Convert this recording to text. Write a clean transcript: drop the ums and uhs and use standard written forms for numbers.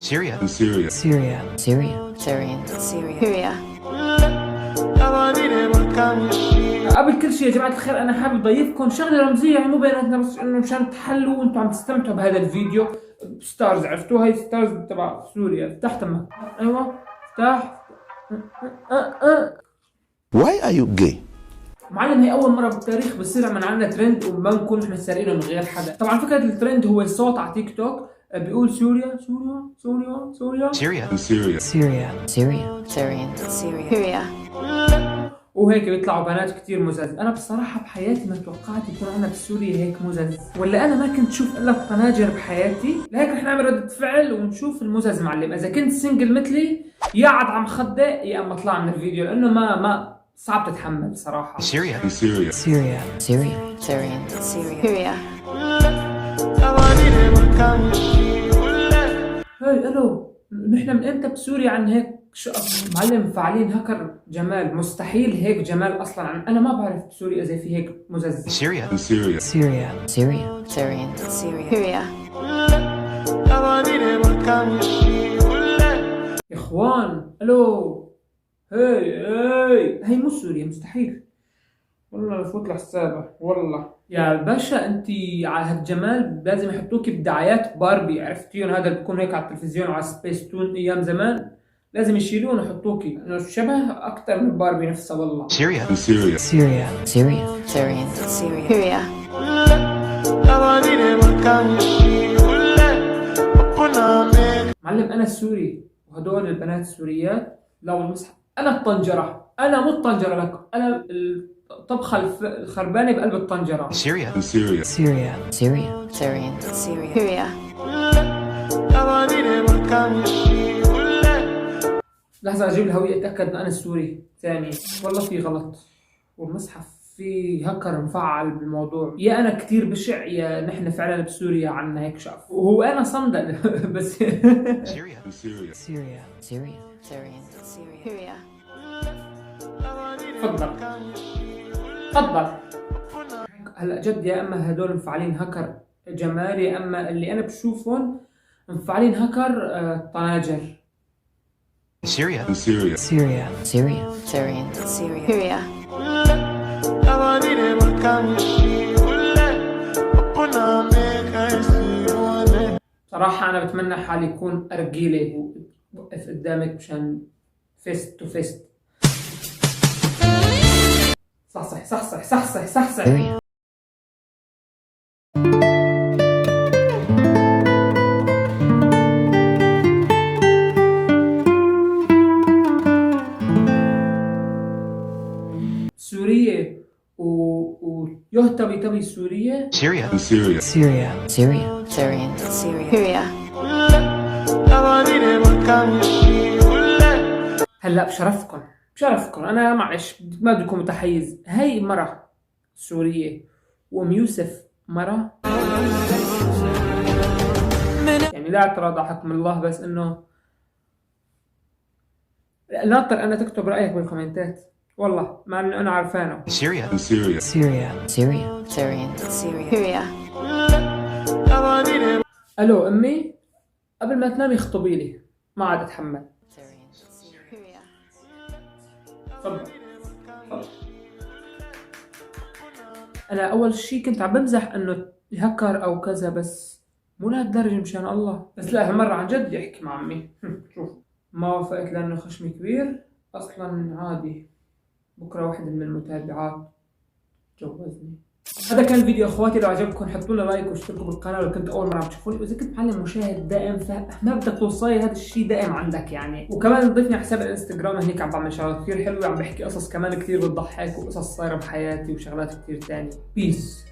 Syria. Syria. Syria. Syria. Syrian. Syria. قبل كل شيء يا جماعة الخير أنا حابب أضيفكم شغلة رمزية، يعني مو بيناتنا بس إنه مشان تحلوا وأنتم عم تستمتعوا بهذا الفيديو. ستارز عرفتوها، هي ستارز تبع سوريا. افتح تمك، أيوة افتح. Why are you gay? معلم هي أول مرة بالتاريخ بصير من عنا ترند وما نكون إحنا سارقينه من غير حدا. طبعا فكرة الترند هو صوت على تيك توك بيقول سوريا سوريا سوريا سوريا Syria. Syria. Syria. Syria. Syrian. Syria. وهيك بيطلعوا بنات كتير مزز. انا بصراحه بحياتي ما توقعت يكون عندنا بسوريا هيك مزز، ولا انا ما كنت شوف الا طناجر بحياتي. لهيك رح نعمل ردة فعل ونشوف المزز معلم. اذا كنت سنجل مثلي يا عاد عم خدق يا اما اطلع من الفيديو، لانه ما صعب تتحمل صراحه. Syria. Syria. Syria. Syria. Syrian. Syria. هاي الو، نحن من امتى بسوريا عن هيك معلم مفعلين هاكر جمال؟ مستحيل هيك جمال اصلا. انا ما بعرف بسوريا اذا في هيك مزز. Syria. Syria. Syria. Syria. Syrian. Syria. يا اخوان الو، هي مو سوريا مستحيل. والله بفوت لحسابها والله يا باشا. انت على هالجمال لازم يحطوكي بدعايات باربي، عرفتيهم؟ هذا اللي بيكون هيك على التلفزيون وعلى سبيس تون ايام زمان. لازم يشيلون ويحطوكي انه شبه اكثر من باربي نفسها والله. Syria. Syria. Syria. Syria. Syrian. Syria. معلم انا سوري وهدول البنات السوريات لا والمصحف. انا الطنجره، انا مو الطنجره لكم، انا الطبخه الخربانه بقلب الطنجره. Syria. Syria. Syria. Syria. Syrian. Syria. لحظه اجيب الهويه اتاكد ان انا السوري ثاني. والله في غلط والمصحف في هكر مفعل بالموضوع. يا انا كتير بشع يا نحن فعلا بسوريا عنا هيك شاف، وهو انا صندل بس. Syria. Syria. Syria. Syria. Syrian. Syria. تفضل تفضل. هلا جد يا اما هدول مفعلين هكر جمال، يا اما اللي انا بشوفهم مفعلين هكر طناجر. Syria. Syria. Syria. Syria. Syrian. Syria. صراحة أنا بتمنى حالي يكون أرجيلة ووقف قدامك مشان فيست تو فيست. صحصح صحصح صحصح صحصح. Syria. سورية ويهتبي تبي سورية. Syria. Syria. Syria. Syria. Syrian. Syria. هلا بشرفكم أنا معلش ما بدي أكون متحيز. هاي مرة سورية وأم يوسف مرة، يعني لا اعتراض على حكم الله، بس إنه ناطر أنا تكتب رأيك بالكومنتات والله مع إنه أنا عارفانه. Syria. Syria. Syria. Syria. Syrian. Syria. ألو أمي، قبل ما تنامي اخطبي لي، ما عاد أتحمل. Syria. تفضل. أنا أول شي كنت عم بمزح إنه هكر أو كذا، بس مو لهالدرجة مشان الله. بس لا هالمرة عن جد يحكي مع عمي. شوف ما وافقت لأنه خشمي كبير أصلا عادي. بكرة واحد من المتابعات جوزني. هذا كان الفيديو اخواتي. لو عجبكم حطوا لنا لايك واشتركوا بالقناه لو كنت اول مره عم تشوفوني، واذا كنت معلم مشاهد دائم فما بدك توصلي هذا الشيء دائم عندك يعني. وكمان ضيفني على حساب الانستغرام، هنيك عم بعمل شغلات كثير حلوه، عم بحكي قصص كمان كثير بتضحك وقصص صايره بحياتي وشغلات كثير ثانيه. بيس.